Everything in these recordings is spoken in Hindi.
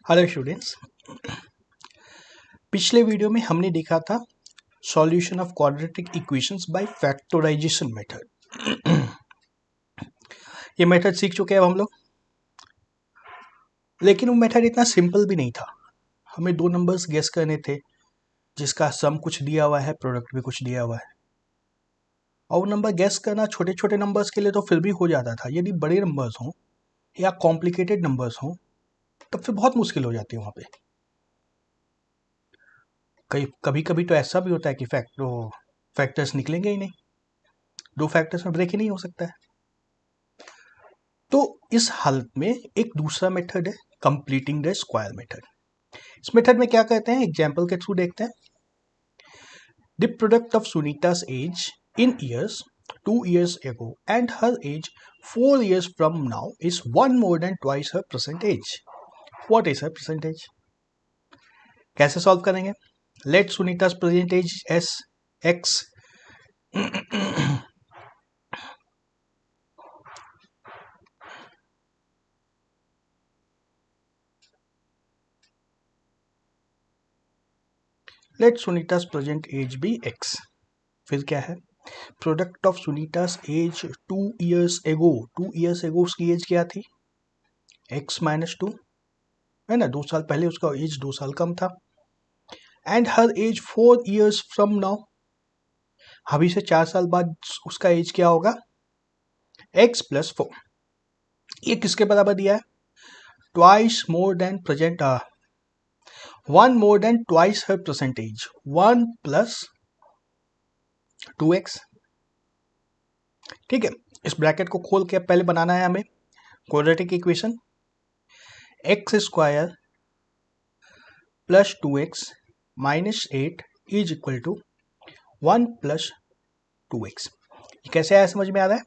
Hello students. पिछले वीडियो में हमने देखा था solution of quadratic equations by factorization method. ये मेथड सीख चुके हैं अब हम लोग, लेकिन वो मेथड इतना सिंपल भी नहीं था। हमें दो नंबर्स गेस करने थे जिसका सम कुछ दिया हुआ है, प्रोडक्ट भी कुछ दिया हुआ है, और वो नंबर गेस करना छोटे छोटे नंबर्स के लिए तो फिर भी हो जाता था। यदि बड़े नंबर्स हों या कॉम्प्लिकेटेड नंबर्स हों तब फिर बहुत मुश्किल हो जाती है वहाँ पे। कभी कभी तो ऐसा भी होता है कि फैक्टर्स निकलेंगे ही नहीं, दो फैक्टर्स में ब्रेक ही नहीं हो सकता है। तो इस हालत में एक दूसरा मेथड है कंप्लीटिंग द स्क्वायर मेथड। इस मेथड में क्या कहते हैं, एग्जांपल के थ्रू देखते हैं। The product of Sunita's age in years 2 years ago and her age 4 years from now is one more than twice her present age. What is her present age? कैसे सॉल्व करेंगे? Let Sunita's present age as x. Let Sunita's present age be x. फिर क्या है? Product of Sunita's age 2 years ago. 2 years ago उसकी एज क्या थी? x माइनस 2 है ना, 2 साल पहले उसका एज 2 साल कम था। And her age 4 years from now, अभी से 4 साल बाद उसका एज क्या होगा? x plus 4। ये किसके बराबर दिया है? Twice more than present, 1 more than twice her present age, 1 plus 2x। ठीक है, इस ब्रैकेट को खोल के पहले बनाना है हमें quadratic equation. X square plus 2x minus 8 is equal to 1 plus 2x। ये कैसे आया समझ में आ रहा है?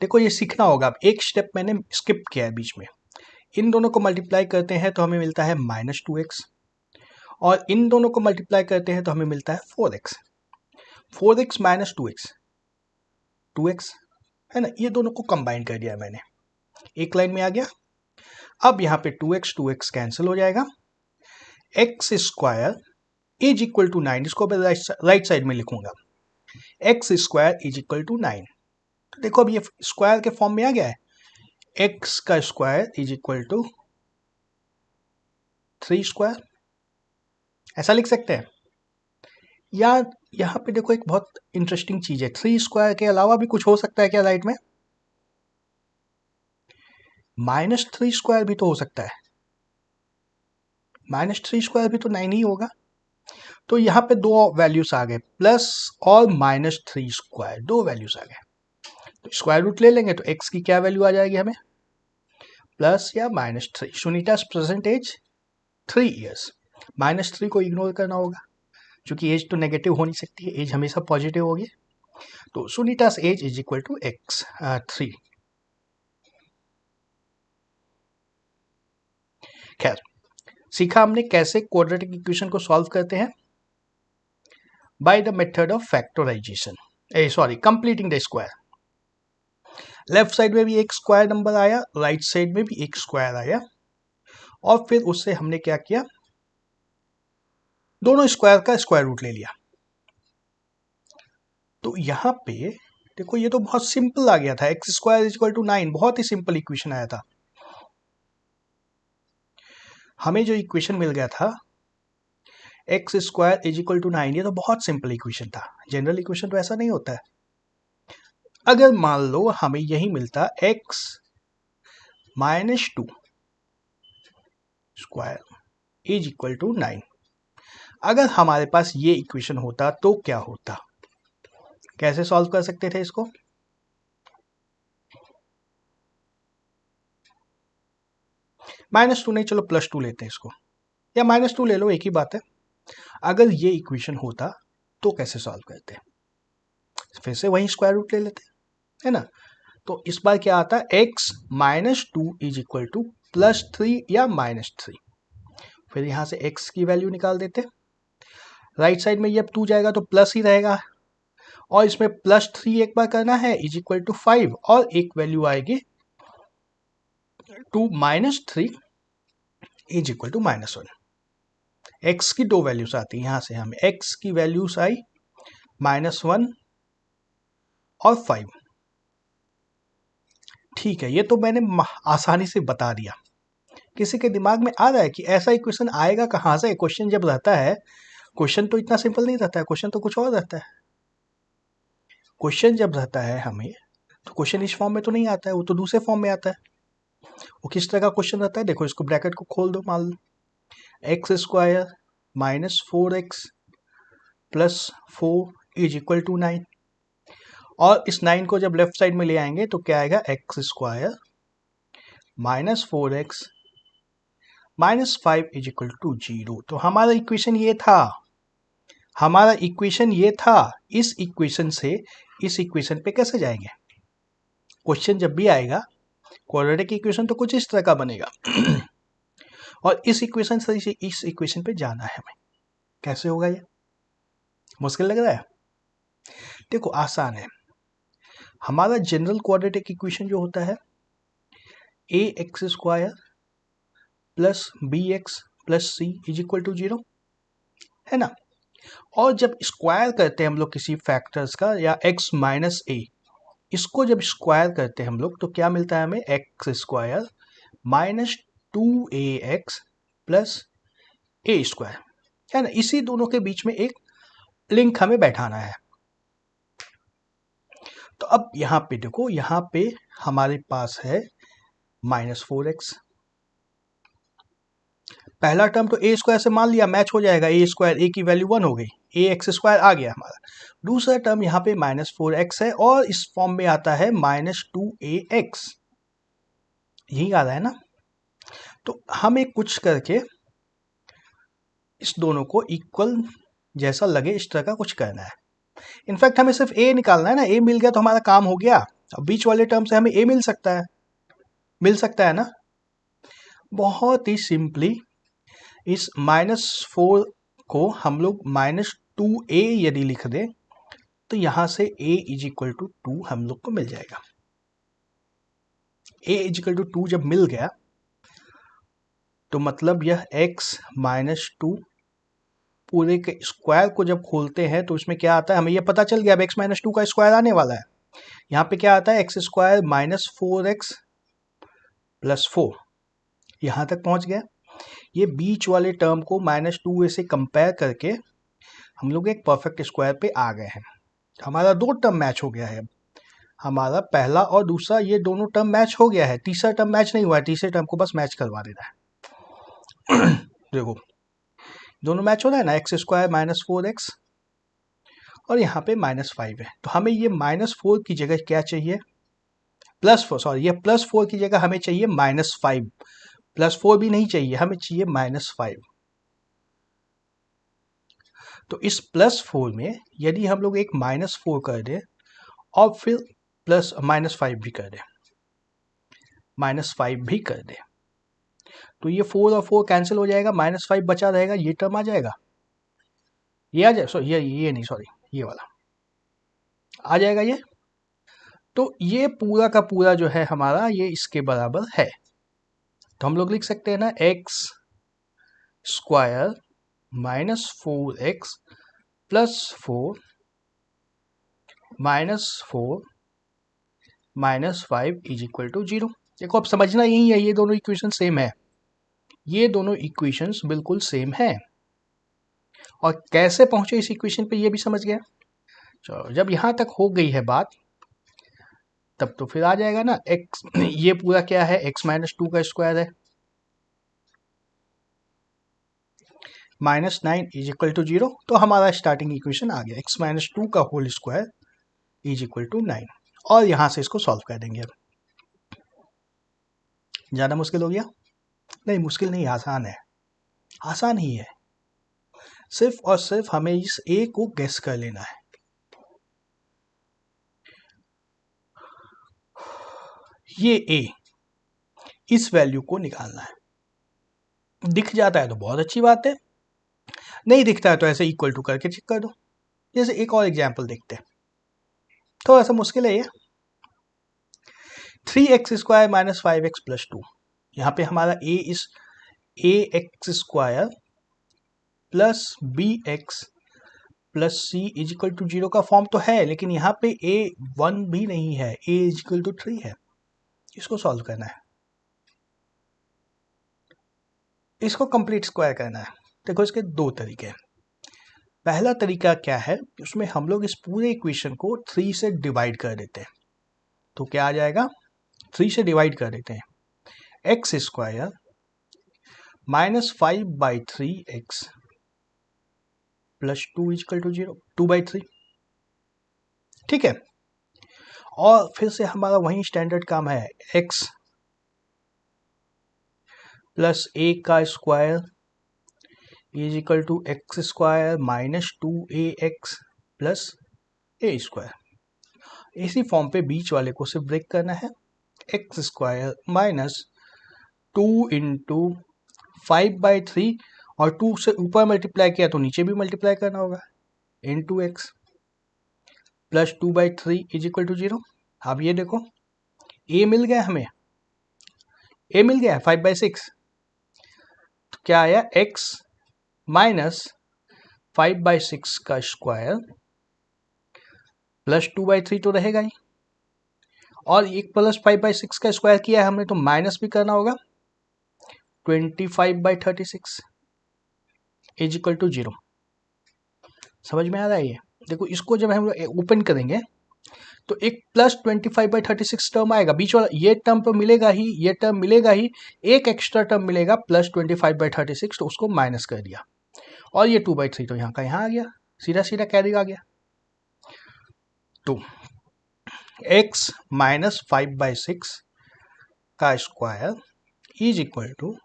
देखो ये सीखना होगा। अब एक स्टेप मैंने स्किप किया है बीच में। इन दोनों को मल्टीप्लाई करते हैं तो हमें मिलता है माइनस 2x, और इन दोनों को मल्टीप्लाई करते हैं तो हमें मिलता है 4x। 4x माइनस 2x है ना, ये दोनों को कंबाइन कर दिया मैंने, एक लाइन में आ गया। अब यहाँ पे 2x कैंसिल हो जाएगा। X square is equal to 9, इसको मैं राइट साइड में लिखूंगा। X square is equal to 9। तो देखो अब ये स्क्वायर के फॉर्म में आ गया है। एक्स का square is equal to 3 square, ऐसा लिख सकते हैं। या यहाँ पे देखो एक बहुत इंटरेस्टिंग चीज है, 3 स्क्वायर के अलावा भी कुछ हो सकता है क्या राइट में? माइनस 3 स्क्वायर भी तो हो सकता है। माइनस 3 स्क्वायर भी तो 9 ही होगा। तो यहाँ पे दो वैल्यूज आ गए, प्लस और माइनस 3 स्क्वायर, दो वैल्यूज आ गए। तो स्क्वायर रूट ले लेंगे तो एक्स की क्या वैल्यू आ जाएगी हमें? प्लस या minus 3। Sunita's present age 3 years, minus 3 को इग्नोर करना होगा क्योंकि एज तो नेगेटिव हो नहीं सकती है, एज हमेशा पॉजिटिव होगी। तो Sunita's age is equal to x 3। खैर, सीखा हमने कैसे क्वाड्रेटिक इक्वेशन को सॉल्व करते हैं, by the method of factorization, completing the square. Left side में भी एक स्क्वायर नंबर आया, राइट साइड में भी एक स्क्वायर आया, और फिर उससे हमने क्या किया, दोनों स्क्वायर का स्क्वायर रूट ले लिया। तो यहाँ पे देखो ये तो बहुत सिंपल आ गया था, x square is equal to 9, बहुत ही सिंपल इक्वेशन आया था। हमें जो इक्वेशन मिल गया था x square is equal to 9, ये तो बहुत सिंपल इक्वेशन था। जनरल इक्वेशन तो ऐसा नहीं होता है। अगर मान लो हमें यही मिलता x minus 2 square is equal to 9, अगर हमारे पास ये इक्वेशन होता तो क्या होता? कैसे सॉल्व कर सकते थे इसको? माइनस 2 नहीं, चलो प्लस 2 लेते हैं इसको, या माइनस 2 ले लो, एक ही बात है। अगर ये इक्वेशन होता तो कैसे सॉल्व करते? फिर से वही स्क्वायर रूट ले लेते, है ना। तो इस बार क्या आता है, x minus 2 is equal to plus 3 या माइनस 3। फिर यहां से x की वैल्यू निकाल देते। राइट साइड में ये 2 जाएगा तो प्लस ही रहेगा, और इसमें प्लस 3 एक बार करना है इज इक्वल टू 5, और एक वैल्यू आएगी 2 minus 3 is equal to -1। x की दो वैल्यूज आती है, यहां से हमें x की वैल्यूज आई -1 और 5। ठीक है, ये तो मैंने आसानी से बता दिया। किसी के दिमाग में आ रहा है कि ऐसा इक्वेशन आएगा कहाँ से? क्वेश्चन जब रहता है, क्वेश्चन तो इतना सिंपल नहीं रहता है, क्वेश्चन तो कुछ और रहता है। क्वेश्चन जब रहता है हमें, तो क्वेश्चन इस फॉर्म में तो नहीं आता है, वो तो दूसरे फॉर्म में आता है। वो किस तरह का क्वेश्चन रहता है? देखो, इसको ब्रैकेट को खोल दो, मान लो x² -4x + 4 is equal to 9। और इस 9 को जब लेफ्ट साइड में ले आएंगे तो क्या आएगा? x² -4x -5 is equal to 0। तो हमारा इक्वेशन ये था, हमारा इक्वेशन ये था। इस इक्वेशन से इस इक्वेशन पे कैसे जाएंगे? क्वेश्चन जब भी आएगा, क्वाड्रेटिक इक्वेशन तो कुछ इस तरह का बनेगा और इस इक्वेशन से इस इक्वेशन पे जाना है हमें। कैसे होगा ये? मुश्किल लग रहा है? देखो, आसान है। हमारा जनरल क्वाड्रेटिक इक्वेशन जो होता है ax² + bx + c is equal to 0, है ना? और जब स्क्वायर करते हैं हम लोग किसी फैक्टर्स का, या x - a, इसको जब स्क्वायर करते हैं हम लोग, तो क्या मिलता है हमें? x² -2ax + a², है ना? इसी दोनों के बीच में एक लिंक हमें बैठाना है। तो अब यहाँ पे देखो, यहाँ पे हमारे पास है -4x। पहला टर्म तो a² से मान लिया मैच हो जाएगा, a² की वैल्यू 1 हो गई, ax² आ गया हमारा। दूसरा टर्म यहाँ पे -4x है और इस फॉर्म में आता है -2ax, यही आ रहा है ना? तो हमें कुछ करके इस दोनों को इक्वल जैसा लगे इस तरह का कुछ करना है। इनफैक्ट हमें सिर्फ a निकालना है ना, a मिल गया तो हमारा काम हो गया। अब बीच वाले टर्म से हमें a मिल सकता है ना? बहुत ही सिंपली इस -4 को हम लोग -2a यदि लिख दें तो यहां से a इज इक्वल टू 2 हम लोग को मिल जाएगा। a इज इक्वल टू 2 जब मिल गया तो मतलब यह x - 2 पूरे के स्क्वायर को जब खोलते हैं तो इसमें क्या आता है? हमें यह पता चल गया अब x - 2 का स्क्वायर आने वाला है। यहाँ पे क्या आता है? x² -4x + 4, यहाँ तक पहुँच गया। ये बीच वाले टर्म को -2a से कंपेयर करके हम लोग एक परफेक्ट स्क्वायर पे आ गए हैं। हमारा दो टर्म मैच हो गया है। हमारा पहला और दूसरा ये दोनों टर्म मैच हो गया है, तीसरा टर्म मैच नहीं हुआ है, तीसरे टर्म को बस मैच करवा देना है। देखो, दोनों मैच हो रहा है ना, x² -4x और यहाँ पे -5 है। तो हमें ये -4 की जगह क्या चाहिए? +4, सॉरी, ये +4 की जगह हमें चाहिए -5। +4 भी नहीं चाहिए, हमें चाहिए -5। तो इस +4 में यदि हम लोग एक -4 कर दें और फिर -5 भी कर दें, -5 भी कर दें, तो ये 4 और 4 कैंसिल हो जाएगा, -5 बचा रहेगा, ये टर्म आ जाएगा, ये आ जाए, सॉरी ये नहीं, सॉरी ये वाला आ जाएगा ये। तो ये पूरा का पूरा जो है हमारा, ये इसके बराबर है। तो हम लोग लिख सकते हैं ना, x² -4x + 4 -4 -5 is equal to 0। देखो, अब समझना यही है, ये दोनों इक्वेशन सेम है, ये दोनों इक्वेशंस बिल्कुल सेम है। और कैसे पहुंचे इस इक्वेशन पे ये भी समझ गया। चलो, जब यहां तक हो गई है बात, तब तो फिर आ जाएगा ना x, ये पूरा क्या है? x - 2 का स्क्वायर है, -9 इज इक्वल टू 0। तो हमारा स्टार्टिंग इक्वेशन आ गया, x - 2 का whole square is equal to 9। और यहां से इसको सॉल्व कर देंगे। अब ज़्यादा मुश्किल हो गया? नहीं, मुश्किल नहीं, आसान है, आसान ही है। सिर्फ और सिर्फ हमें इस a को गेस कर लेना है। ये a, इस वैल्यू को निकालना है। दिख जाता है तो बहुत अच्छी बात है, नहीं दिखता है तो ऐसे इक्वल टू करके चेक कर दो। जैसे एक और एग्जाम्पल देखते हैं, थोड़ा सा मुश्किल है ये। 3x² -5x + 2, यहाँ पे हमारा a a x square plus b x plus c is equal to 0 का फॉर्म तो है, लेकिन यहाँ पे ए 1 भी नहीं है, ए इज इक्वल टू 3 है। इसको सॉल्व करना है, इसको कंप्लीट स्क्वायर करना है। देखो इसके दो तरीके हैं। पहला तरीका क्या है, उसमें हम लोग इस पूरे इक्वेशन को 3 से डिवाइड कर देते हैं। तो क्या आ जाएगा, 3 से डिवाइड कर देते हैं, x square minus 5/3x plus 2 is equal to 0, 2/3। ठीक है, और फिर से हमारा वही स्टैंडर्ड काम है, x प्लस a का square is equal to x square minus 2ax plus a square. इसी फॉर्म पे बीच वाले को सिर्फ ब्रेक करना है, एक्स स्क्वायर माइनस 2 इंटू 5/3 और 2 से ऊपर मल्टीप्लाई किया तो नीचे भी मल्टीप्लाई करना होगा, into x plus 2/3 is equal to 0। अब ये देखो ए मिल गया हमें, ए मिल गया 5/6, तो क्या आया x माइनस 5/6 का स्क्वायर प्लस 2/3 तो रहेगा ही, और एक प्लस 5/6 का स्क्वायर किया है हमने तो माइनस भी करना होगा, 25/36 इज इक्वल टू 0। समझ में आ रहा है ये? देखो इसको जब हम ओपन करेंगे तो एक प्लस 25/36 टर्म आएगा, बीच वाला ये टर्म तो मिलेगा ही, ये टर्म मिलेगा ही, एक एक्स्ट्रा टर्म मिलेगा प्लस 25/36, तो उसको माइनस कर दिया, और ये 2/3 तो यहाँ का यहाँ आ गया, सीधा सीधा कैरी आ गया। तो x माइनस 5/6 का square is equal to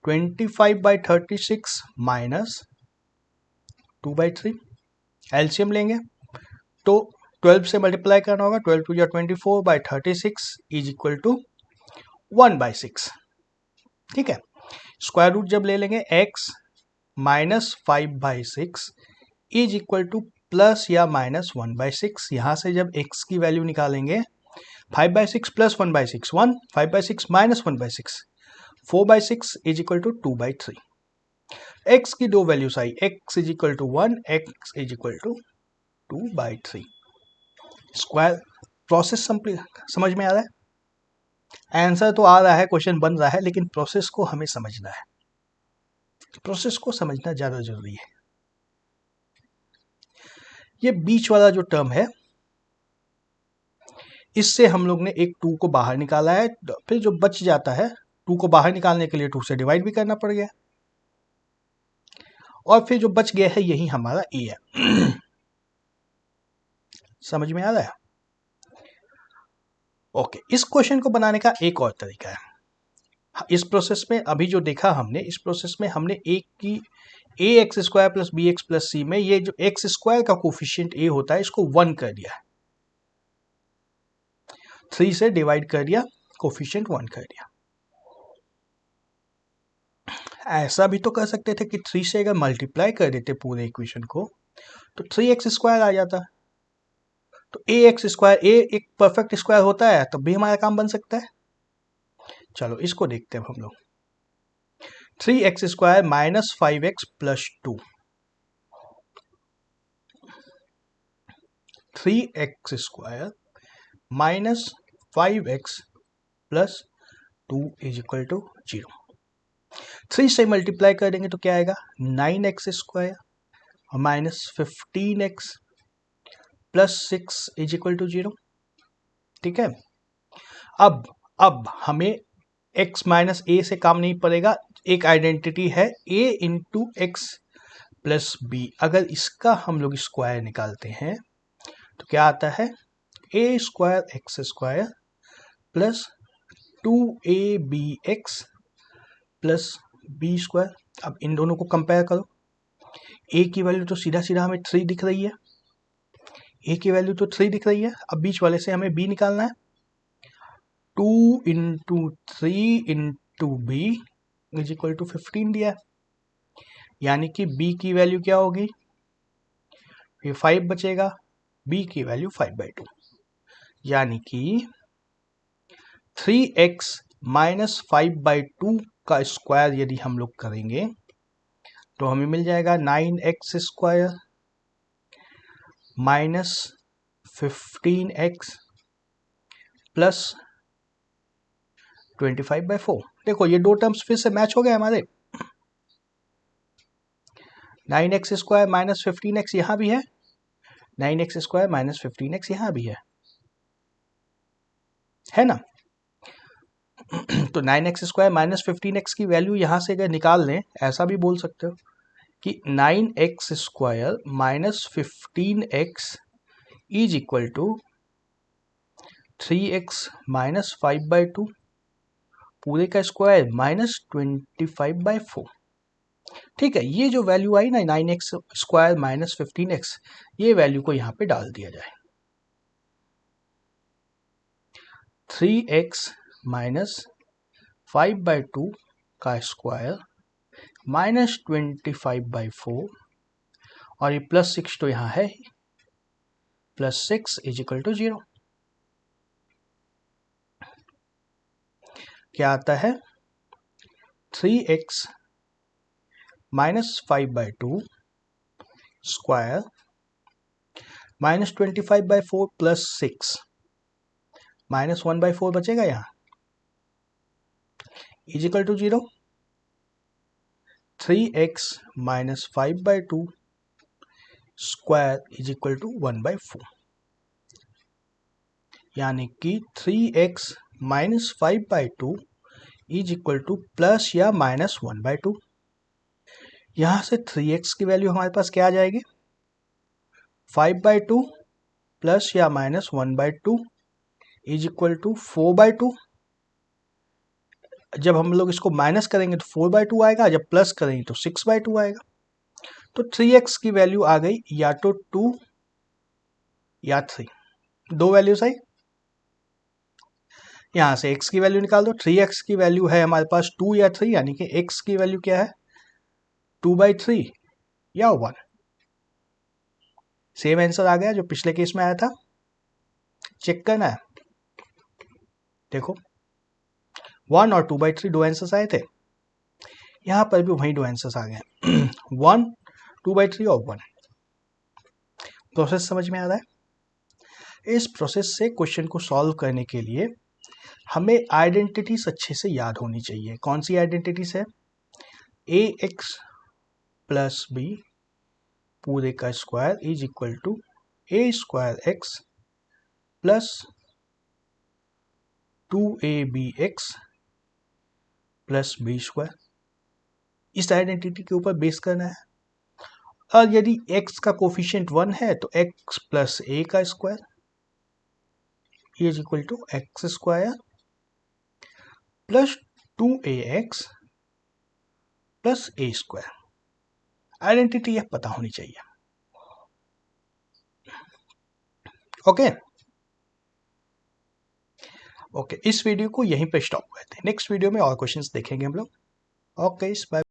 25/36 minus 2/3। LCM लेंगे तो 12 से मल्टीप्लाई करना होगा, 12 टू 24/36 इज इक्वल टू 1/6। ठीक है, स्क्वायर रूट जब ले लेंगे x minus 5/6 is equal to plus या माइनस 1/6। यहाँ से जब x की वैल्यू निकालेंगे 5/6 plus 1/6 1, 5/6 minus 1/6 4/6 is equal to 2/3। x की दो वैल्यूज आई, x is equal to 1, x is equal to 2/3। Square process समझ में आ रहा है? आंसर तो आ रहा है, क्वेश्चन बन रहा है, लेकिन प्रोसेस को हमें समझना है, प्रोसेस को समझना ज्यादा जरूरी है। ये बीच वाला जो टर्म है, इससे हम लोग ने एक 2 को बाहर निकाला है, फिर जो बच जाता है 2 को बाहर निकालने के लिए 2 से डिवाइड भी करना पड़ गया, और फिर जो बच गया है यही हमारा ए है। समझ में आ रहा है? ओके, इस क्वेश्चन को बनाने का एक और तरीका है। इस प्रोसेस में अभी जो देखा हमने, इस प्रोसेस में हमने एक की a x square plus b x plus c में ये जो एक्स स्क्वायर का कोफिशिएंट ए होता है इसको 1 कर दिया, 3 से डिवाइड कर दिया, कोफिशिएंट 1 कर दिया। ऐसा भी तो कर सकते थे कि 3 से अगर मल्टीप्लाई कर देते पूरे इक्वेशन को तो 3x स्क्वायर आ जाता। तो ए एक्स स्क्वायर, ए एक परफेक्ट स्क्वायर होता है तब भी हमारा काम बन सकता है। चलो इसको देखते हैं हम लोग, 3x square minus 5x plus 2, 3x square minus 5x plus 2 is equal to 0। 3 से मल्टीप्लाई कर देंगे तो क्या आएगा, 9x स्क्वायर और minus 15x plus 6 is equal to 0। ठीक है, अब हमें x माइनस ए से काम नहीं पड़ेगा, एक आइडेंटिटी है a into x plus b. अगर इसका हम लोग स्क्वायर निकालते हैं तो क्या आता है, a square x square plus 2abx plus b square. अब इन दोनों को कंपेयर करो, a की वैल्यू तो सीधा सीधा हमें 3 दिख रही है, a की वैल्यू तो 3 दिख रही है। अब बीच वाले से हमें b निकालना है, 2 into 3 into b is equal to 15 दिया है, यानी कि b की वैल्यू क्या होगी, ये 5 बचेगा, b की वैल्यू 5/2, यानी कि 3x माइनस 5/2 का स्क्वायर यदि हम लोग करेंगे तो हमें मिल जाएगा 9x² माइनस 15x प्लस 25/4। देखो ये दो टर्म्स फिर से मैच हो गए हमारे। 9x² माइनस 15x यहाँ भी है, 9x² माइनस 15x यहाँ भी है ना। तो 9x² माइनस 15x की वैल्यू यहाँ से अगर निकाल लें, ऐसा भी बोल सकते हो कि 9x² minus 15x is equal to 3x minus 5/2 पूरे का स्क्वायर माइनस 25/4। ठीक है, ये जो वैल्यू आई ना 9x² माइनस 15x, ये वैल्यू को यहाँ पे डाल दिया जाए। 3x माइनस 5/2 का स्क्वायर माइनस 25/4 और ये प्लस 6 तो यहाँ है, प्लस 6 इज इक्वल टू 0। क्या आता है 3x minus 5/2 square minus 25/4 plus 6 minus 1/4 बचेगा यहाँ, is equal to 0। 3x minus 5/2 square is equal to 1/4, यानी कि 3x minus 5/2 is equal to plus या माइनस 1/2। यहाँ से 3x की वैल्यू हमारे पास क्या आ जाएगी, 5/2 प्लस या माइनस 1/2 इज इक्वल टू 4/2। जब हम लोग इसको माइनस करेंगे तो 4/2 आएगा, जब प्लस करेंगे तो 6/2 आएगा। तो 3x की वैल्यू आ गई या तो 2 या 3, दो वैल्यूज आई। यहाँ से x की वैल्यू निकाल दो। 3x की वैल्यू है हमारे पास 2 या 3, यानी कि x की वैल्यू क्या है 2/3 या 1। सेम आंसर आ गया जो पिछले केस में आया था। चेक करना है, देखो 1 और 2/3 दो आंसर्स आए थे, यहाँ पर भी वही दो आंसर्स आ गए 1 2/3 और 1। प्रोसेस समझ में आ रहा है। इस प्रोसेस से क्वेश्चन को सॉल्व करने के लिए हमें आइडेंटिटीज अच्छे से याद होनी चाहिए। कौन सी आइडेंटिटीज है, ax प्लस b पूरे का square is equal to a²x plus 2abx plus b²। इस आइडेंटिटी के ऊपर बेस करना है। और यदि x का कोफिशिएंट 1 है तो x प्लस a का square is equal to x² plus 2ax plus a²। Identity यह पता होनी चाहिए। ओके ओके, इस वीडियो को यहीं पे स्टॉप करते हैं। नेक्स्ट वीडियो में और क्वेश्चंस देखेंगे हम लोग। Okay bye.